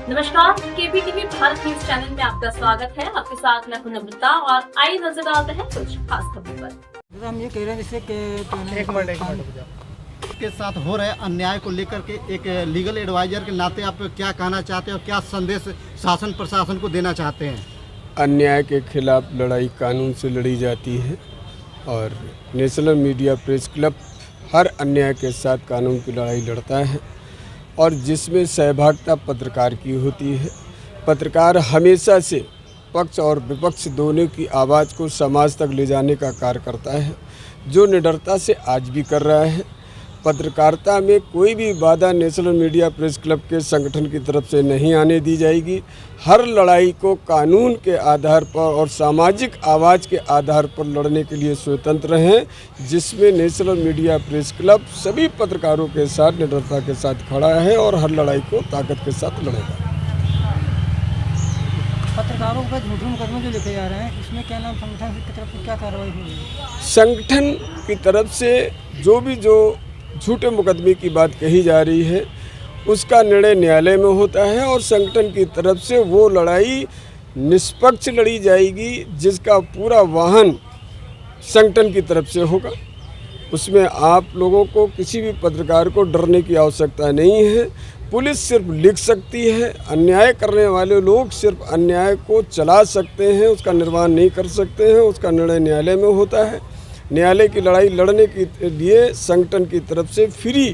नमस्कार, केपीटीवी Bharat news channel में आपका स्वागत है। आपके साथ मैं नम्रता और आइए नजर डालते हैं कुछ खास खबरों पर। हम ये कह रहे हैं जैसे कि एक मिनट के साथ हो रहे अन्याय को लेकर के एक लीगल एडवाइजर के नाते आप क्या कहना चाहते हैं और क्या संदेश शासन प्रशासन को देना चाहते हैं? अन्याय के खिलाफ लड़ाई कानून से लड़ी जाती है और नेशनल मीडिया प्रेस क्लब हर अन्याय के साथ कानून की लड़ाई लड़ता है और जिसमें सहभागिता पत्रकार की होती है। पत्रकार हमेशा से पक्ष और विपक्ष दोनों की आवाज़ को समाज तक ले जाने का कार्य करता है, जो निडरता से आज भी कर रहा है। पत्रकारिता में कोई भी बाधा नेशनल मीडिया प्रेस क्लब के संगठन की तरफ से नहीं आने दी जाएगी। हर लड़ाई को कानून के आधार पर और सामाजिक आवाज़ के आधार पर लड़ने के लिए स्वतंत्र हैं, जिसमें नेशनल मीडिया प्रेस क्लब सभी पत्रकारों के साथ निडरता के साथ खड़ा है और हर लड़ाई को ताकत के साथ लड़ेगा। पत्रकारों का झूठे मुकदमे जो लिखे जा रहे हैं, इसमें क्या नाम संगठन की तरफ से क्या कार्रवाई होगी? संगठन की तरफ से जो झूठे मुकदमे की बात कही जा रही है उसका निर्णय न्यायालय में होता है और संगठन की तरफ से वो लड़ाई निष्पक्ष लड़ी जाएगी, जिसका पूरा वाहन संगठन की तरफ से होगा। उसमें आप लोगों को किसी भी पत्रकार को डरने की आवश्यकता नहीं है। पुलिस सिर्फ लिख सकती है, अन्याय करने वाले लोग सिर्फ अन्याय को चला सकते हैं, उसका निर्वहन नहीं कर सकते हैं। उसका निर्णय न्यायालय में होता है। न्यायालय की लड़ाई लड़ने के लिए संगठन की तरफ से फ्री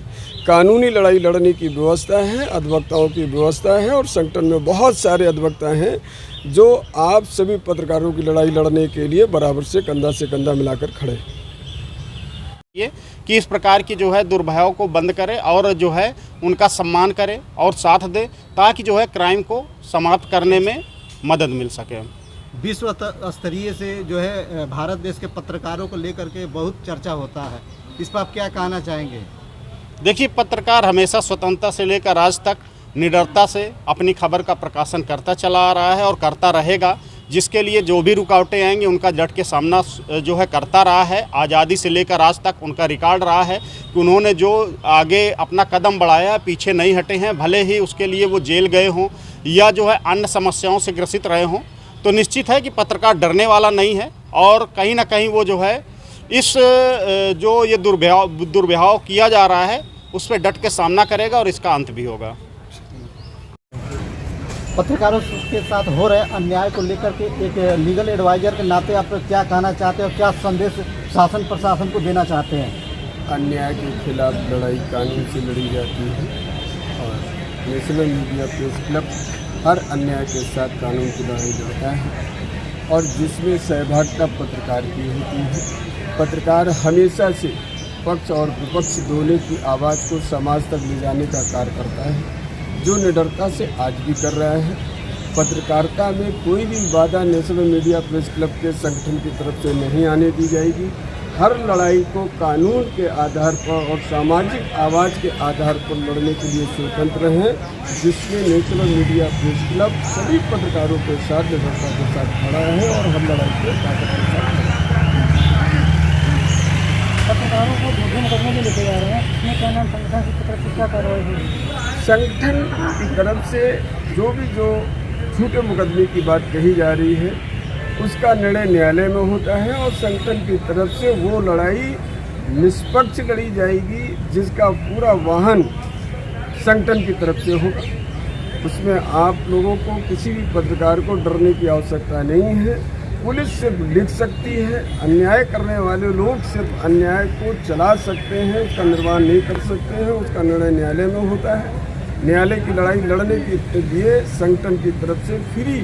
कानूनी लड़ाई लड़ने की व्यवस्था है, अधिवक्ताओं की व्यवस्था है और संगठन में बहुत सारे अधिवक्ता हैं जो आप सभी पत्रकारों की लड़ाई लड़ने के लिए बराबर से कंधा मिलाकर खड़े हैं। ये कि इस प्रकार की जो है दुर्भाव को बंद करे और जो है उनका सम्मान करे और साथ दे, ताकि जो है क्राइम को समाप्त करने में मदद मिल सके। विश्व स्तरीय से जो है भारत देश के पत्रकारों को लेकर के बहुत चर्चा होता है, इस पर आप क्या कहना चाहेंगे? देखिए, पत्रकार हमेशा स्वतंत्रता से लेकर आज तक निडरता से अपनी खबर का प्रकाशन करता चला आ रहा है और करता रहेगा, जिसके लिए जो भी रुकावटें आएंगी उनका डट के सामना जो है करता रहा है। आज़ादी से लेकर आज तक उनका रिकॉर्ड रहा है कि उन्होंने जो आगे अपना कदम बढ़ाया, पीछे नहीं हटे हैं, भले ही उसके लिए वो जेल गए हों या जो है अन्य समस्याओं से ग्रसित रहे हों। तो निश्चित है कि पत्रकार डरने वाला नहीं है और कहीं ना कहीं वो जो है इस जो ये दुर्व्यवहार किया जा रहा है उस पर डट के सामना करेगा और इसका अंत भी होगा। पत्रकारों के साथ हो रहे अन्याय को लेकर के एक लीगल एडवाइजर के नाते आप क्या कहना चाहते हैं और क्या संदेश शासन प्रशासन को देना चाहते हैं? अन्याय के खिलाफ लड़ाई कानून से लड़ी जाती है और नेशनल मीडिया प्रेस क्लब हर अन्याय के साथ कानून की लड़ाई लड़ता है और जिसमें सहभागिता पत्रकार की होती है। पत्रकार हमेशा से पक्ष और विपक्ष दोनों की आवाज़ को समाज तक ले जाने का कार्य करता है, जो निडरता से आज भी कर रहा है। पत्रकारिता में कोई भी बाधा नेशनल मीडिया प्रेस क्लब के संगठन की तरफ से नहीं आने दी जाएगी। हर लड़ाई को कानून के आधार पर और सामाजिक आवाज़ के आधार पर लड़ने के लिए स्वतंत्र हैं, जिसमें नेशनल मीडिया प्रेस क्लब सभी पत्रकारों के साथ निडरता के साथ खड़ा है और हर लड़ाई को ताकत के साथ खड़ा है। पत्रकारों को झूठे मुकदमे जो लिखे जा रहे हैं, इसमें क्या नाम संगठन की तरफ से क्या कार्रवाई होगी? संगठन की तरफ से जो झूठे मुकदमे की बात कही जा रही है उसका निर्णय न्यायालय में होता है और संगठन की तरफ से वो लड़ाई निष्पक्ष लड़ी जाएगी, जिसका पूरा वाहन संगठन की तरफ से होगा। उसमें आप लोगों को किसी भी पत्रकार को डरने की आवश्यकता नहीं है। पुलिस सिर्फ लिख सकती है, अन्याय करने वाले लोग सिर्फ अन्याय को चला सकते हैं, उसका निर्वहन नहीं कर सकते हैं। उसका निर्णय न्यायालय में होता है। न्यायालय की लड़ाई लड़ने के लिए संगठन की तरफ से फ्री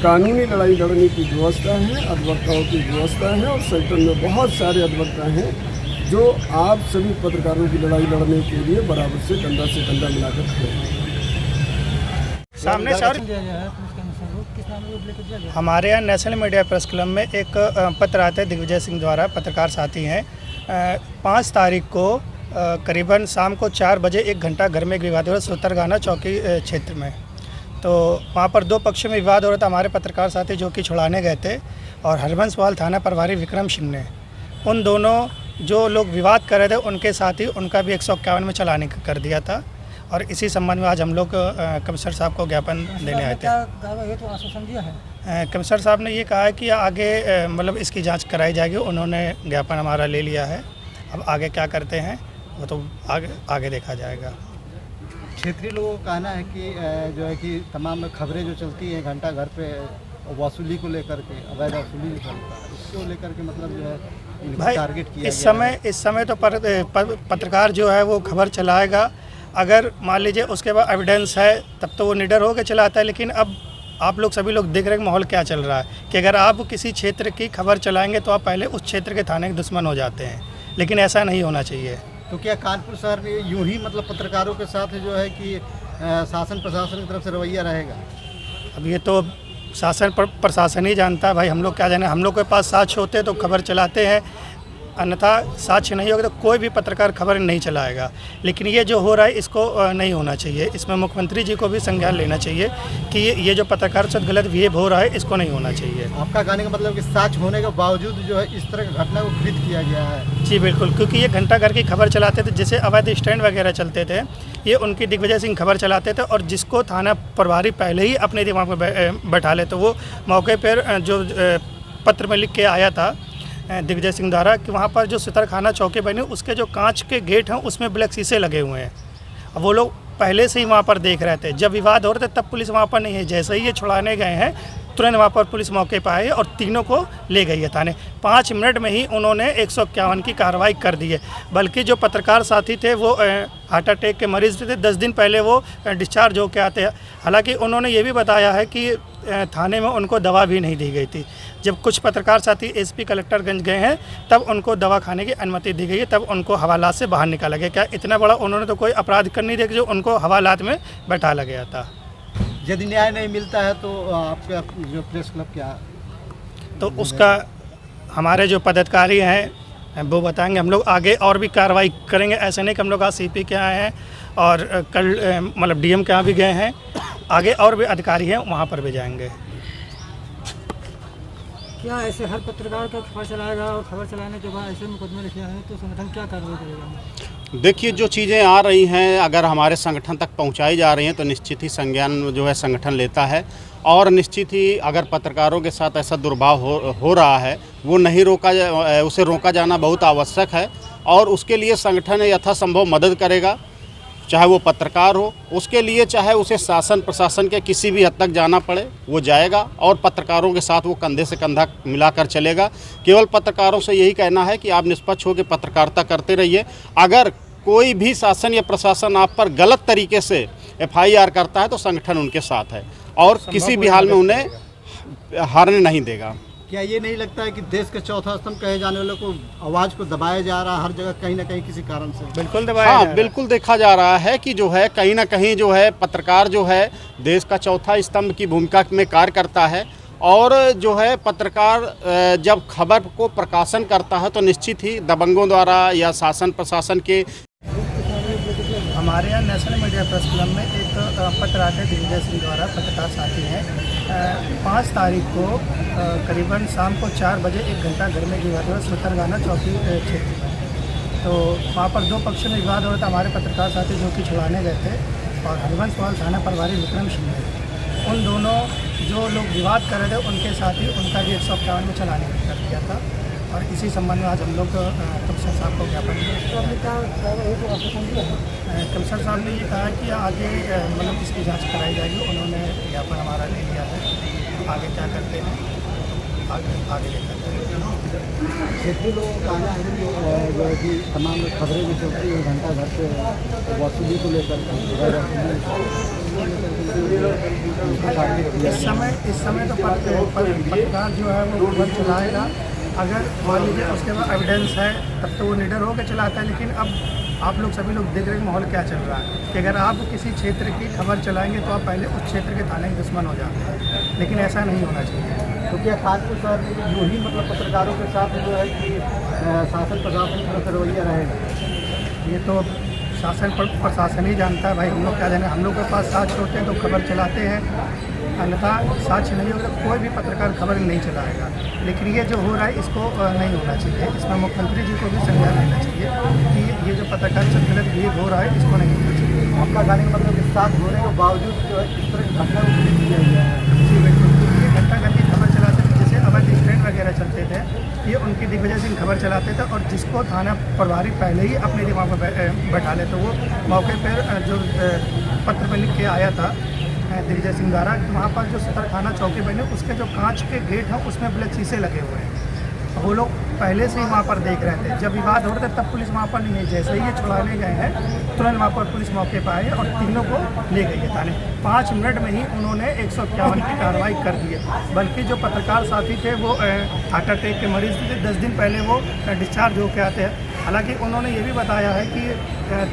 कानूनी लड़ाई लड़ने की व्यवस्था है, अधिवक्ताओं की व्यवस्था है और संगठन में बहुत सारे अधिवक्ता हैं जो आप सभी पत्रकारों की लड़ाई लड़ने के लिए बराबर से कंधा मिलाकर खड़े हैं। सामने सर, हमारे यहाँ नेशनल मीडिया प्रेस क्लब में एक पत्र आता है दिग्विजय सिंह द्वारा, पत्रकार साथी हैं। 5 तारीख को करीबन शाम को 4 बजे 1 घंटा घर में एक विवाद हो रहा है सुतरगाना चौकी क्षेत्र में। तो वहाँ पर 2 पक्षों में विवाद हो रहा था। हमारे पत्रकार साथी जो कि छुड़ाने गए थे और हरबंसवाल थाना प्रभारी विक्रम सिंह ने उन दोनों जो लोग विवाद कर रहे थे उनके साथ ही उनका भी 151 में चालान कर दिया था और इसी संबंध में आज हम लोग कमिश्नर साहब को ज्ञापन देने आए थे। क्या कार्रवाई हेतु आश्वासन दिया है? कमिश्नर साहब ने ये कहा है कि आगे मतलब इसकी जांच कराई जाएगी। उन्होंने ज्ञापन हमारा ले लिया है, अब आगे क्या करते हैं वो तो आगे देखा जाएगा। क्षेत्रीय लोगों का कहना है कि जो है कि तमाम खबरें जो चलती हैं घंटा घर पे वसूली को लेकर के, अवैध वसूली जो चलता है उसको लेकर के मतलब जो है भाई टारगेट किया इस समय तो पत्रकार जो है वो खबर चलाएगा। अगर मान लीजिए उसके बाद एविडेंस है तब तो वो निडर होकर चलाता है। लेकिन अब आप लोग सभी लोग देख रहे हैं माहौल क्या चल रहा है कि अगर आप किसी क्षेत्र की खबर चलाएंगे तो आप पहले उस क्षेत्र के थाने के दुश्मन हो जाते हैं, लेकिन ऐसा नहीं होना चाहिए। तो क्या कानपुर शहर में यूं ही मतलब पत्रकारों के साथ जो है कि शासन प्रशासन की तरफ से रवैया रहेगा? अब ये तो शासन प्रशासन ही जानता है भाई, हम लोग क्या जाने। हम लोग के पास साक्ष्य होते तो खबर चलाते हैं, अन्यथा साक्ष्य नहीं होगा तो कोई भी पत्रकार खबर नहीं चलाएगा। लेकिन ये जो हो रहा है इसको नहीं होना चाहिए। इसमें मुख्यमंत्री जी को भी संज्ञान लेना चाहिए कि ये जो पत्रकार से गलत बिहेव हो रहा है इसको नहीं होना चाहिए। आपका कहने का मतलब कि साक्ष्य होने के बावजूद जो है इस तरह की घटना को घटित किया गया है? जी बिल्कुल, क्योंकि ये घंटा घर की खबर चलाते थे, जैसे अवैध स्टैंड वगैरह चलते थे, ये उनकी दिग्विजय सिंह खबर चलाते थे। और जिसको थाना प्रभारी पहले ही अपने दिमाग में बैठा ले, तो वो मौके पर जो पत्र में लिख के आया था दिग्विजय सिंह द्वारा कि वहाँ पर जो सितरखाना चौकी बनी उसके जो कांच के गेट हैं उसमें ब्लैक शीशे लगे हुए हैं। अब वो लोग पहले से ही वहाँ पर देख रहे थे, जब विवाद हो रहे थे तब पुलिस वहाँ पर नहीं है। जैसे ही ये छुड़ाने गए हैं तुरंत वहाँ पर पुलिस मौके पर आई और तीनों को ले गई है थाने। 5 मिनट में ही उन्होंने 151 की कार्रवाई कर दी है। बल्कि जो पत्रकार साथी थे वो हार्ट अटैक के मरीज थे, 10 दिन पहले वो डिस्चार्ज होकर आते हैं। हालांकि उन्होंने ये भी बताया है कि थाने में उनको दवा भी नहीं दी गई थी। जब कुछ पत्रकार साथी एसपी कलेक्टरगंज गए हैं तब उनको दवा खाने की अनुमति दी गई है, तब उनको हवालात से बाहर निकाला गया। क्या इतना बड़ा उन्होंने तो कोई अपराध कर नहीं दिया कि जो उनको हवालात में बैठाला गया था। यदि न्याय नहीं मिलता है तो आपका जो प्रेस क्लब क्या तो उसका हमारे जो पदाधिकारी हैं वो बताएंगे। हम लोग आगे और भी कार्रवाई करेंगे। ऐसे नहीं कि हम लोग आज सीपी के आए हैं और कल मतलब डीएम के यहाँ भी गए हैं, आगे और भी अधिकारी हैं वहाँ पर भी जाएंगे। क्या ऐसे हर पत्रकार का खबर चलाएगा और खबर चलाने के बाद ऐसे मुकदमे लिखे हैं तो संगठन क्या कार्रवाई करेगा? देखिए, जो चीज़ें आ रही हैं अगर हमारे संगठन तक पहुंचाई जा रही हैं तो निश्चित ही संज्ञान जो है संगठन लेता है। और निश्चित ही अगर पत्रकारों के साथ ऐसा दुर्भाव हो रहा है वो नहीं उसे रोका जाना बहुत आवश्यक है। और उसके लिए संगठन यथासंभव मदद करेगा, चाहे वो पत्रकार हो, उसके लिए चाहे उसे शासन प्रशासन के किसी भी हद तक जाना पड़े वो जाएगा और पत्रकारों के साथ वो कंधे से कंधा मिलाकर चलेगा। केवल पत्रकारों से यही कहना है कि आप निष्पक्ष होकर पत्रकारिता करते रहिए। अगर कोई भी शासन या प्रशासन आप पर गलत तरीके से FIR करता है तो संगठन उनके साथ है और किसी भी हाल में उन्हें हारने नहीं देगा। क्या ये नहीं लगता है कि देश के चौथा स्तंभ कहे जाने वालों को आवाज़ को दबाया जा रहा है हर जगह कहीं ना कहीं किसी कारण से? बिल्कुल दबाया जा रहा है। बिल्कुल देखा जा रहा है कि जो है कहीं ना कहीं जो है पत्रकार जो है देश का चौथा स्तंभ की भूमिका में कार्य करता है। और जो है पत्रकार जब खबर को प्रकाशन करता है तो निश्चित ही दबंगों द्वारा या शासन प्रशासन के हमारे यहाँ नेशनल मीडिया प्रेस क्लब में एक पत्र आते दिग्विजय सिंह द्वारा पत्रकार साथी हैं 5 तारीख को करीबन शाम को 4 बजे 1 घंटा घर में विवाद हुआ सुतरगाना चौकी क्षेत्र में। तो वहाँ पर 2 पक्ष में विवाद हो रहा था। हमारे पत्रकार साथी जो कि छुड़ाने गए थे और हरिवंशवाल थाना प्रभारी विक्रम सिंह थे, उन दोनों जो लोग विवाद कर रहे थे उनके साथ ही उनका भी 151 में चलाने कर दिया था। और इसी संबंध में आज हम लोग कमिश्नर साहब को ज्ञापन दिया। कमिश्नर साहब ने ये कहा कि आगे मतलब इसकी जांच कराई जाएगी। उन्होंने ज्ञापन हमारा ले लिया है, आगे क्या करते हैं आगे देखते हैं। क्षेत्रीय लोगों का कहना है कि जो है कि तमाम खबरें जो चलती हैं घंटा घर पे वसूली को लेकर इस समय तो पत्रकार जो है वो खबर चलाएगा। अगर मान लीजिए उसके बाद एविडेंस है तब तो वो निडर होकर चलाता है। लेकिन अब आप लोग सभी लोग देख रहे हैं माहौल क्या चल रहा है कि अगर आप किसी क्षेत्र की खबर चलाएंगे तो आप पहले उस क्षेत्र के थाने के दुश्मन हो जाते हैं, लेकिन ऐसा नहीं होना चाहिए। तो क्या कानपुर शहर में यूँ ही मतलब पत्रकारों के साथ जो है कि शासन प्रशासन की तरफ से रवैया रहेगा? ये तो शासन प्रशासन ही जानता है भाई, हम लोग क्या जाने। हम लोग के पास साक्ष्य होते हैं तो खबर चलाते हैं, अन्यथा साक्ष्य नहीं होगा तो कोई भी पत्रकार खबर नहीं चलाएगा। लेकिन ये जो हो रहा है इसको नहीं होना चाहिए। इसमें मुख्यमंत्री जी को भी संज्ञान लेना चाहिए कि ये जो पत्रकार से गलत बिहेव हो रहा है इसको नहीं होना चाहिए। आपका कहने का मतलब कि साथ होने के बावजूद जो है किस तरह की घटना को पुलिस किया गया है। जी बिल्कुल, ये घंटा की खबर चलाते थे, जैसे अवैध स्टैंड वगैरह चलते थे, ये उनकी दिग्विजय सिंह खबर चलाते थे और जिसको थाना प्रभारी पहले ही अपने दिमाग में बैठा ले, तो वो मौके पर जो पत्र पर लिख के आया था दिग्विजय सिंह द्वारा, वहाँ पर जो सदर थाना चौकी बने उसके जो कांच के गेट हैं उसमें ब्लैक शीशे लगे हुए हैं। वो लोग पहले से ही वहाँ पर देख रहे थे, जब विवाद हो रहा था तब पुलिस वहाँ पर नहीं है। जैसे ही ये छुड़ाने गए हैं तुरंत वहाँ पर पुलिस मौके पर आई और तीनों को ले गई है थाने। 5 मिनट में ही उन्होंने 151 की कार्रवाई कर दी है। बल्कि जो पत्रकार साथी थे वो हार्ट अटैक के मरीज थे, 10 दिन पहले वो डिस्चार्ज होकर आते हैं। हालांकि उन्होंने ये भी बताया है कि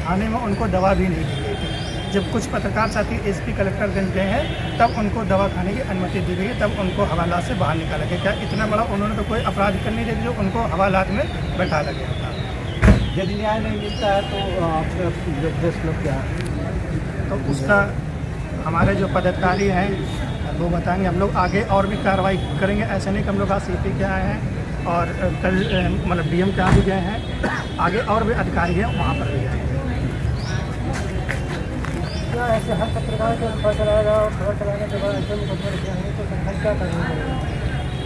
थाने में उनको दवा भी नहीं दी गई थी। जब कुछ पत्रकार साथी एसपी कलेक्टरगंज गए हैं तब उनको दवा खाने की अनुमति दी गई, तब उनको हवालात से बाहर निकाला गया। क्या इतना बड़ा उन्होंने तो कोई अपराध करने दे जो उनको हवालात में बैठा गया था। यदि न्याय नहीं मिलता है तो आपका प्रेस क्लब क्या है? तो उसका हमारे जो पदाधिकारी हैं वो बताएंगे। हम लोग आगे और भी कार्रवाई करेंगे। ऐसा नहीं कि हम लोग आज सीपी के आए हैं और कल मतलब डीएम के यहाँ भी गए हैं, आगे और भी अधिकारी हैं वहाँ पर भी जाएंगे। क्या ऐसे हर पत्रकार को खबर चलाएगा और खबर चलाने के बाद ऐसे मुकदमे लिखे हैं तो संगठन क्या करेंगे?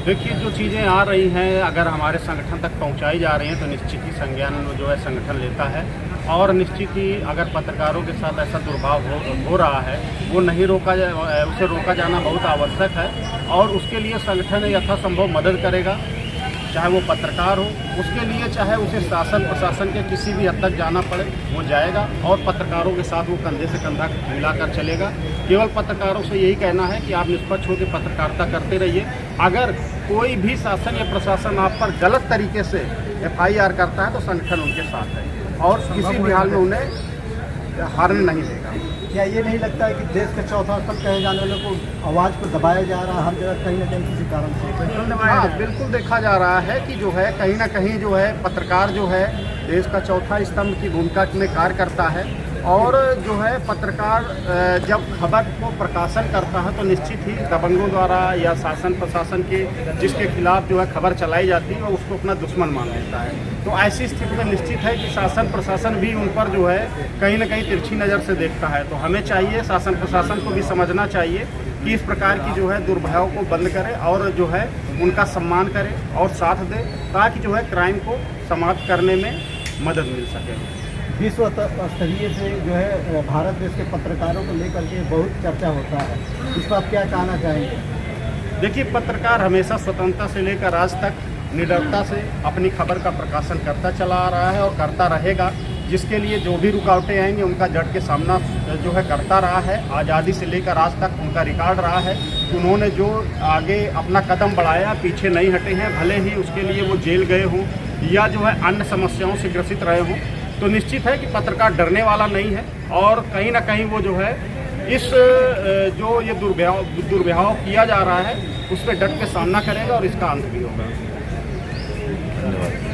देखिए, जो चीज़ें आ रही हैं अगर हमारे संगठन तक पहुंचाई जा रही हैं तो निश्चित ही संज्ञान जो है संगठन लेता है, और निश्चित ही अगर पत्रकारों के साथ ऐसा दुर्भाव हो रहा है वो नहीं रोका जाए, उसे रोका जाना बहुत आवश्यक है और उसके लिए संगठन यथासंभव मदद करेगा। चाहे वो पत्रकार हो, उसके लिए चाहे उसे शासन प्रशासन के किसी भी हद तक जाना पड़े वो जाएगा और पत्रकारों के साथ वो कंधे से कंधा मिलाकर चलेगा। केवल पत्रकारों से यही कहना है कि आप निष्पक्ष होकर पत्रकारिता करते रहिए। अगर कोई भी शासन या प्रशासन आप पर गलत तरीके से FIR करता है तो संगठन उनके साथ है और किसी भी हाल में उन्हें हारने नहीं देगा। क्या ये नहीं लगता है कि देश का चौथा स्तंभ कहे जाने वालों को आवाज़ को दबाया जा रहा है हर जगह कहीं ना कहीं किसी कारण से? हाँ, बिल्कुल देखा जा रहा है कि जो है कहीं ना कहीं जो है पत्रकार जो है देश का चौथा स्तंभ की भूमिका में कार्य करता है और जो है पत्रकार जब खबर को प्रकाशन करता है तो निश्चित ही दबंगों द्वारा या शासन प्रशासन के जिसके खिलाफ जो है खबर चलाई जाती है उसको अपना दुश्मन मान लेता है। तो ऐसी स्थिति में निश्चित है कि शासन प्रशासन भी उन पर जो है कहीं ना कहीं तिरछी नज़र से देखता है। तो हमें चाहिए, शासन प्रशासन को भी समझना चाहिए कि इस प्रकार की जो है दुर्भाव को बंद करे और जो है उनका सम्मान करे और साथ दे ताकि जो है क्राइम को समाप्त करने में मदद मिल सके। विश्व स्तरीय से जो है भारत देश के पत्रकारों को लेकर के बहुत चर्चा होता है, इस पर आप क्या कहना चाहेंगे? देखिए, पत्रकार हमेशा स्वतंत्रता से लेकर आज तक निडरता से अपनी खबर का प्रकाशन करता चला आ रहा है और करता रहेगा, जिसके लिए जो भी रुकावटें आएंगी उनका डट के सामना जो है करता रहा है। आज़ादी से लेकर आज तक उनका रिकॉर्ड रहा है कि उन्होंने जो आगे अपना कदम बढ़ाया, पीछे नहीं हटे हैं, भले ही उसके लिए वो जेल गए हों या जो है अन्य समस्याओं से ग्रसित रहे हों। तो निश्चित है कि पत्रकार डरने वाला नहीं है और कहीं ना कहीं वो जो है इस जो ये दुर्व्यवहार किया जा रहा है उस पर डट के सामना करेगा और इसका अंत भी होगा। धन्यवाद।